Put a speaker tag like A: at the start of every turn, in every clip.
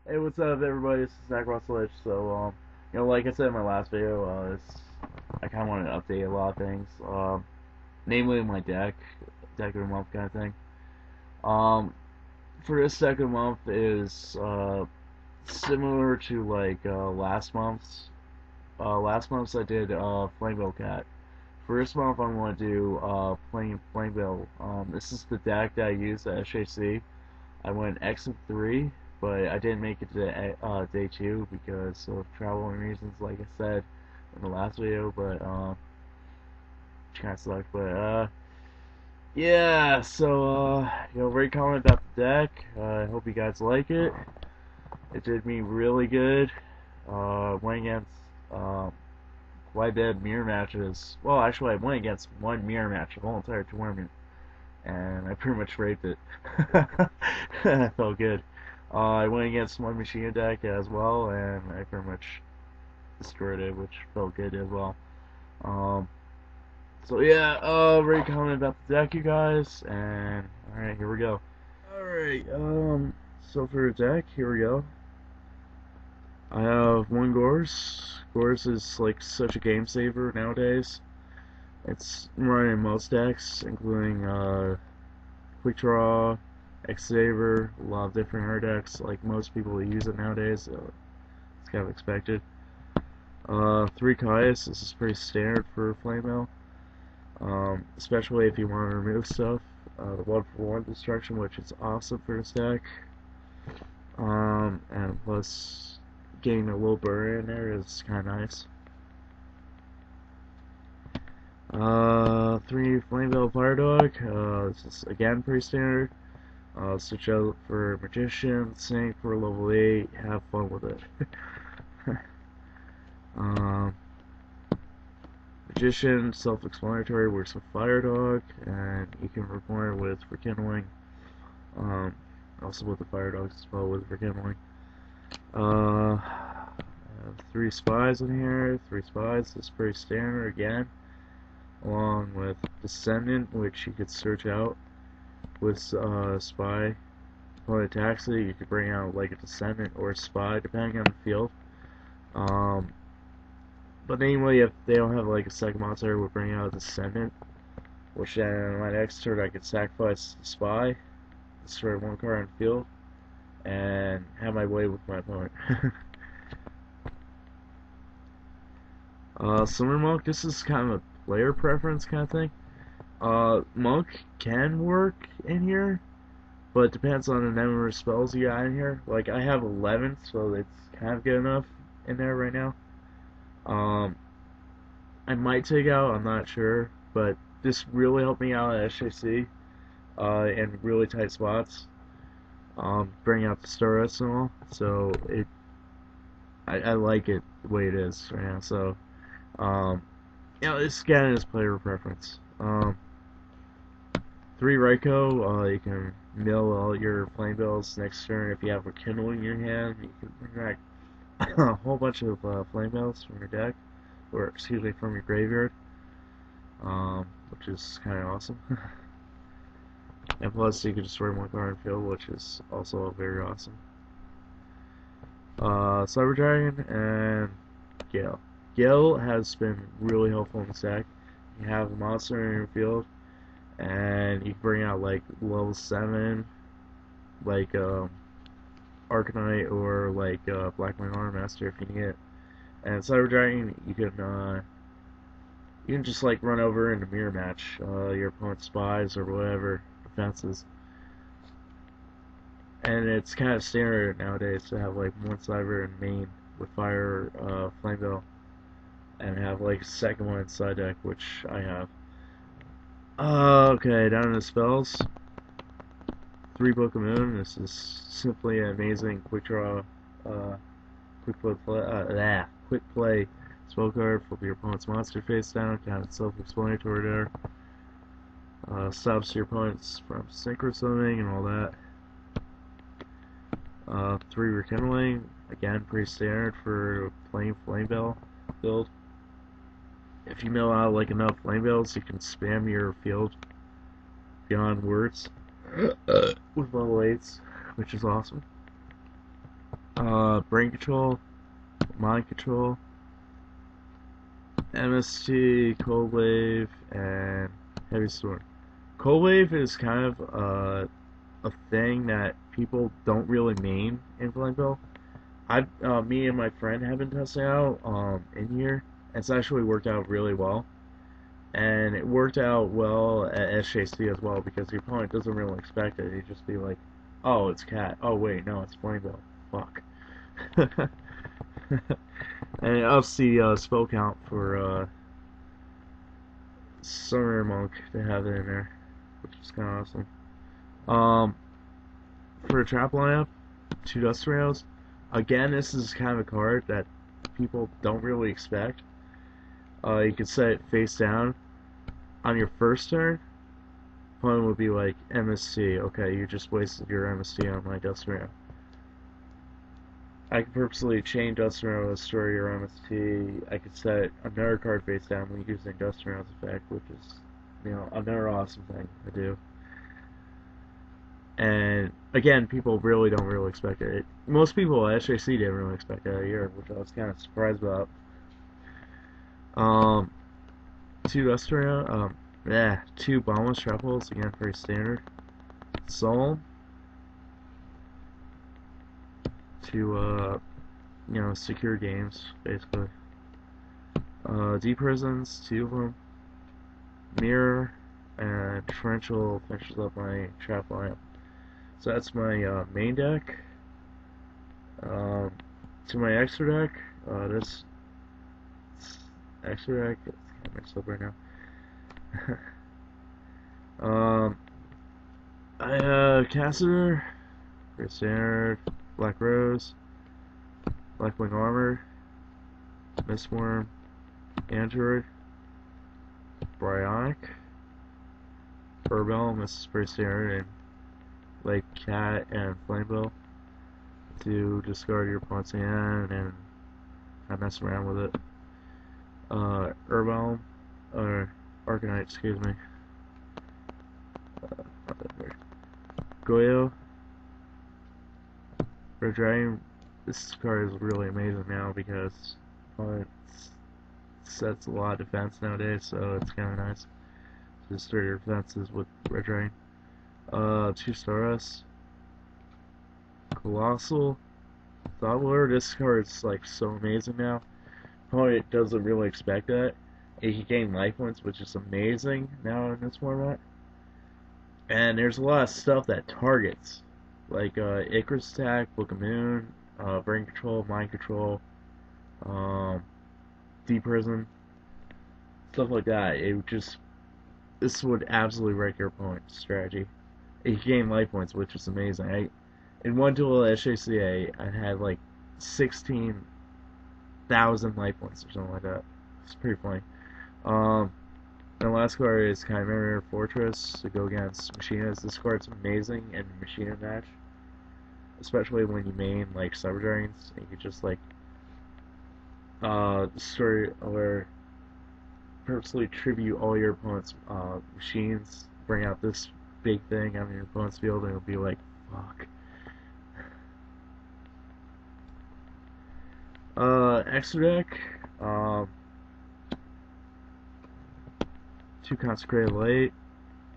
A: Hey, what's up, everybody? This is necrosslich. Like I said in my last video, I kind of want to update a lot of things, namely my deck of the month kind of thing. Um, for this deck of the month is similar to last month's. Last month's I did Flamevell Cat. For this month, I'm going to do Flamevell. This is the deck that I used at SJC. I went X and 3, but I didn't make it to day 2 because of traveling reasons, like I said in the last video, but which kind of sucked. But yeah, very comment about the deck. I hope you guys like it. It did me really good. Went against quite a bit of mirror matches. Well, actually, I went against one mirror match the whole entire tournament, and I pretty much raped it. That felt good. I went against one machine deck as well, and I pretty much destroyed it, which felt good as well. Um, very comment about the deck, you guys, and alright, here we go. Alright, so for the deck, here we go. I have one Gorz. Gorz is like such a game saver nowadays. It's running in most decks, including Quick Draw, X-Saver, a lot of different hard decks, like most people use it nowadays, so it's kind of expected. 3 Caius, this is pretty standard for Flamevell, especially if you want to remove stuff. The 1-for-1 destruction, which is awesome for this deck, and plus getting a little burn in there is kind of nice. 3 Flamvell Firedog, this is again pretty standard. Switch out for Magician, Sync for level 8, have fun with it. Magician, self-explanatory, works with Firedog, and you can reborn with Rekindling. Also with the Firedog as well with Rekindling. I have 3 spies in here, 3 spies, this is pretty standard again. Along with Desendant, which you could search out with Spy. When it attacks it, you could bring out like a Desendant or a Spy, depending on the field. But anyway, if they don't have like a second monster, we'll bring out a Desendant. Which then, my next turn, I could sacrifice the Spy, destroy 1 card on the field, and have my way with my opponent. Summer Monk, this is kind of a player preference kind of thing. Monk can work in here, but it depends on the number of spells you got in here. Like, I have 11, so it's kind of good enough in there right now. I might take out, I'm not sure, but this really helped me out at SJC, in really tight spots. Bring out the Starrets and all, so I like it the way it is right now, so, this again is player preference. 3 Ryko, you can mill all your Flamebells next turn. If you have Rekindling in your hand, you can bring back a whole bunch of Flamebells from your deck, or excuse me, from your graveyard, which is kind of awesome. And plus, you can destroy 1 card in field, which is also very awesome. Cyber Dragon and Gale. Gale has been really helpful in this deck. You have a monster in your field, and you can bring out like level 7, like Arcanite or like Blackwing Armor Master if you need it. And Cyber Dragon, you can just like run over and mirror match your opponent's spies or whatever defenses. And it's kind of standard nowadays to have like 1 cyber in main with fire Flamevell, and have like a second one in side deck, which I have. Okay, down to the spells. 3 Book of Moon. This is simply an amazing quick draw, quick play spell card for your opponent's monster face down. Kind of self-explanatory there. Stops your opponents from synchro summoning and all that. 3 Rekindling. Again, pretty standard for playing Flamevell build. If you mill out like enough Flamebells, you can spam your field beyond words with level 8s, which is awesome. Brain Control, Mind Control, MST, Cold Wave, and Heavy Storm. Cold Wave is kind of a thing that people don't really main in Flamvell. Me and my friend have been testing out in here. It's actually worked out really well, and it worked out well at SJC as well because the opponent doesn't really expect it. He'd just be like, "Oh, it's Cat. Oh wait, no, it's Flamevell. Fuck." And it ups the spell count for Summoner Monk to have it in there, which is kind of awesome. For a trap lineup, 2 Dust Rails. Again, this is kind of a card that people don't really expect. You could set it face down. On your first turn, opponent would be like, MST. Okay, you just wasted your MST on my Dust Rail. I could purposely chain Dust Rail to store your MST. I could set another card face down when using Dust Rail's effect, which is, another awesome thing to do. And again, people really don't really expect it. Most people at SJC didn't really expect that either, which I was kind of surprised about. 2 Dust Rail, 2 Bottomless Shuffles, again, very standard. Solemn, to, secure games, basically. Deep Prisons, 2 of them. Mirror, and Torrential finishes up my trap lineup. So that's my main deck. To my extra deck, this extra deck, it's kind of mixed up right now. Cassider, very standard, Black Rose, Blackwing Armor, Mistworm, Android, Bryonic, Flamvell, this is pretty standard, and like Cat and Flamevell, to discard your opponent's hand and not mess around with it. Herbal, or Arcanite, excuse me. Not that weird. Goyo, Red Dragon. This card is really amazing now because it sets a lot of defense nowadays, so it's kind of nice to destroy your defenses with Red Dragon. 2 Stardust, Colossal, Thoughtler. This card's like so amazing now. Opponent doesn't really expect that. It can gain life points, which is amazing now in this format. And there's a lot of stuff that targets, like Icarus Attack, Book of Moon, Brain Control, Mind Control, Deep Prison, stuff like that. This would absolutely wreck your opponent's strategy. It can gain life points, which is amazing. In one duel at SJCA, I had like 16,000 life points or something like that. It's pretty funny. And the last card is Chimera Fortress to go against Machinas. This card's amazing in Machina match, especially when you main like Cyber Dragons. You could just like destroy or purposely tribute all your opponent's machines, bring out this big thing on your opponent's field, and it'll be like, fuck. Extra deck, 2 Consecrated Light.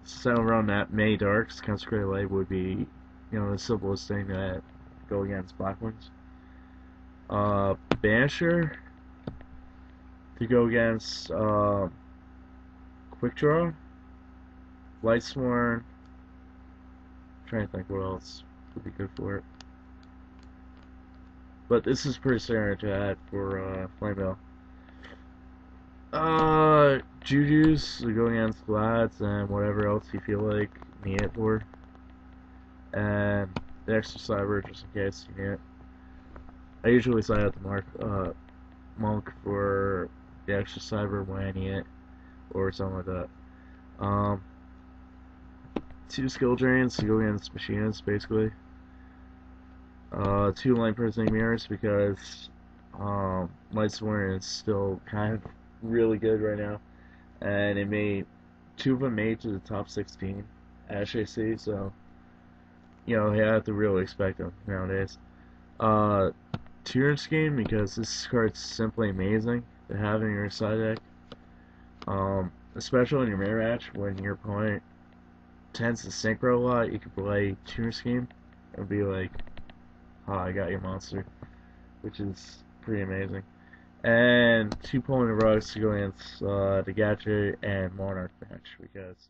A: So around that May Darks, Consecrated Light would be, the simplest thing to go against Blackwings. Banisher to go against Quick Draw, Lightsworn. Trying to think what else would be good for it. But this is pretty standard to add for Flamevell. Juju's to go against Glads and whatever else you feel like you need it for. And the extra cyber just in case you need it. I usually side out the Monk for the extra cyber when I need it, or something like that. 2 skill drains to go against Machines, basically. 2 line prisoning mirrors because Lightsworn is still kind of really good right now, and 2 of them made to the top 16 at SJC, so you have to really expect them nowadays. Uh, Turn Scheme, because this card's simply amazing to have in your side deck. Especially in your mirror match when your opponent tends to synchro a lot, you can play Turn Scheme and be like, "Oh, I got your monster," which is pretty amazing. And 2 Pulling Rugs to go against the Gadget and Monarch match, because